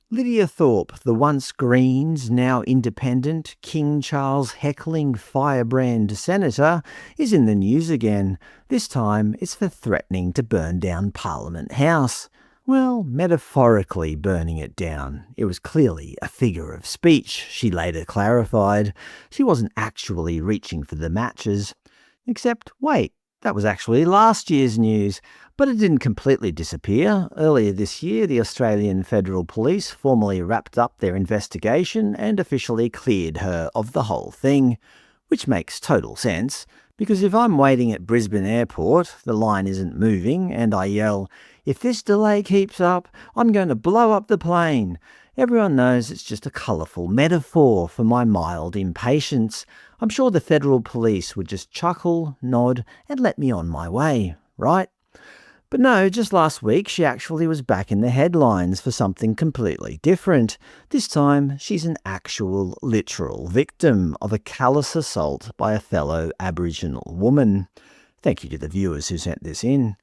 Lidia Thorpe, the once Greens, now Independent, King Charles-heckling firebrand senator, is in the news again. This time it's for threatening to burn down Parliament House. Well, metaphorically burning it down. It was clearly a figure of speech, she later clarified. She wasn't actually reaching for the matches. Except, wait, that was actually last year's news. But it didn't completely disappear. Earlier this year, the Australian Federal Police formally wrapped up their investigation and officially cleared her of the whole thing. Which makes total sense, because if I'm waiting at Brisbane Airport, the line isn't moving, and I yell, "If this delay keeps up, I'm going to blow up the plane," everyone knows it's just a colourful metaphor for my mild impatience. I'm sure the Federal Police would just chuckle, nod, and let me on my way, right? But no, just last week she actually was back in the headlines for something completely different. This time she's an actual, literal victim of a callous assault by a fellow Aboriginal woman. Thank you to the viewers who sent this in.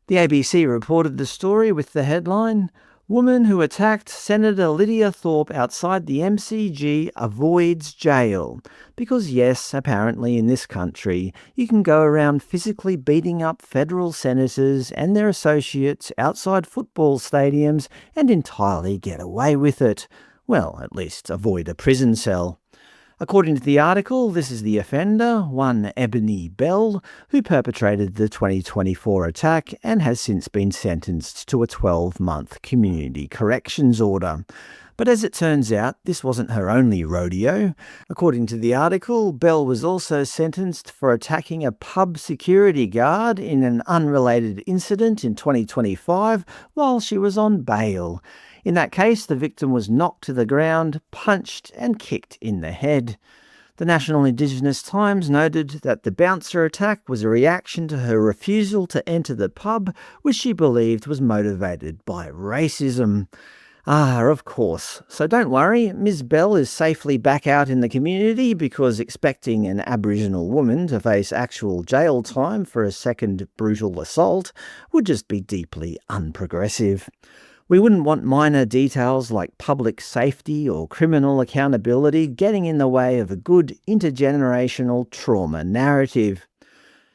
The ABC reported the story with the headline, "Woman who attacked Senator Lidia Thorpe outside the MCG avoids jail." Because yes, apparently in this country, you can go around physically beating up federal senators and their associates outside football stadiums and entirely get away with it. Well, at least avoid a prison cell. According to the article, this is the offender, one Ebony Bell, who perpetrated the 2024 attack and has since been sentenced to a 12-month community corrections order. But as it turns out, this wasn't her only rodeo. According to the article, Bell was also sentenced for attacking a pub security guard in an unrelated incident in 2025 while she was on bail. In that case, the victim was knocked to the ground, punched and kicked in the head. The National Indigenous Times noted that the bouncer attack was a reaction to her refusal to enter the pub, which she believed was motivated by racism. Of course. So don't worry, Ms. Bell is safely back out in the community because expecting an Aboriginal woman to face actual jail time for a second brutal assault would just be deeply unprogressive. We wouldn't want minor details like public safety or criminal accountability getting in the way of a good intergenerational trauma narrative.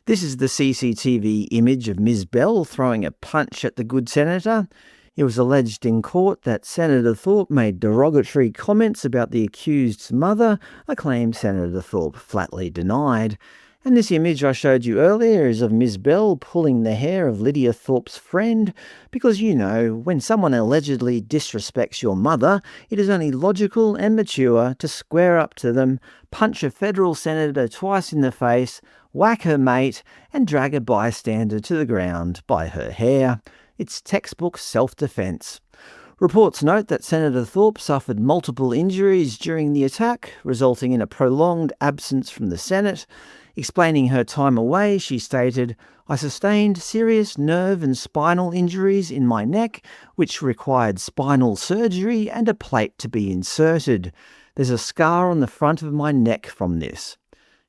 This is the CCTV image of Ms. Bell throwing a punch at the good senator. It was alleged in court that Senator Thorpe made derogatory comments about the accused's mother, a claim Senator Thorpe flatly denied. And this image I showed you earlier is of Ms. Bell pulling the hair of Lidia Thorpe's friend, because you know, when someone allegedly disrespects your mother, it is only logical and mature to square up to them, punch a federal senator twice in the face, whack her mate, and drag a bystander to the ground by her hair. It's textbook self-defense. Reports note that Senator Thorpe suffered multiple injuries during the attack, resulting in a prolonged absence from the Senate. Explaining her time away, she stated, "I sustained serious nerve and spinal injuries in my neck, which required spinal surgery and a plate to be inserted. There's a scar on the front of my neck from this."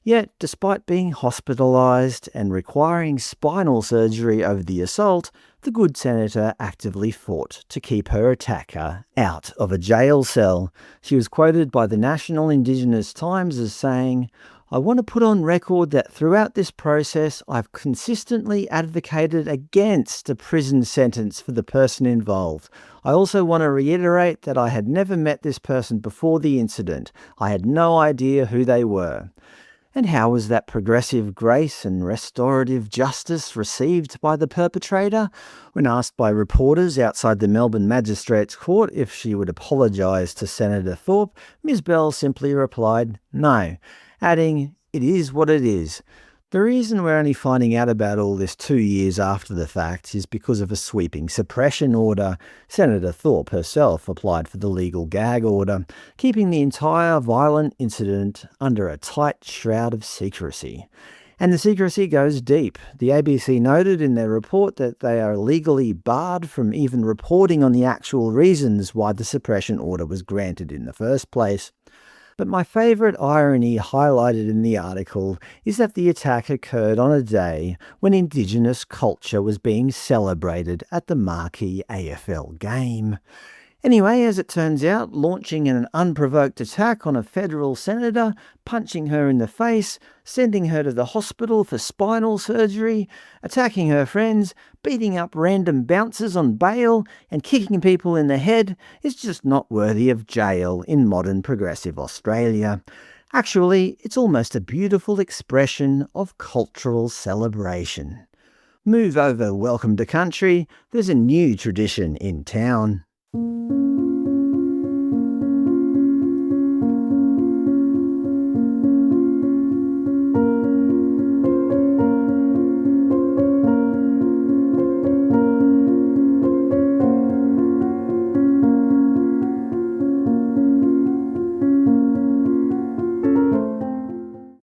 Yet, despite being hospitalised and requiring spinal surgery over the assault, the good senator actively fought to keep her attacker out of a jail cell. She was quoted by the National Indigenous Times as saying, "I want to put on record that throughout this process, I've consistently advocated against a prison sentence for the person involved. I also want to reiterate that I had never met this person before the incident. I had no idea who they were." And how was that progressive grace and restorative justice received by the perpetrator? When asked by reporters outside the Melbourne Magistrates Court if she would apologise to Senator Thorpe, Ms. Bell simply replied, "No," adding, "It is what it is." The reason we're only finding out about all this 2 years after the fact is because of a sweeping suppression order. Senator Thorpe herself applied for the legal gag order, keeping the entire violent incident under a tight shroud of secrecy. And the secrecy goes deep. The ABC noted in their report that they are legally barred from even reporting on the actual reasons why the suppression order was granted in the first place. But my favourite irony highlighted in the article is that the attack occurred on a day when Indigenous culture was being celebrated at the marquee AFL game. Anyway, as it turns out, launching an unprovoked attack on a federal senator, punching her in the face, sending her to the hospital for spinal surgery, attacking her friends, beating up random bouncers on bail, and kicking people in the head is just not worthy of jail in modern progressive Australia. Actually, it's almost a beautiful expression of cultural celebration. Move over, welcome to country, there's a new tradition in town.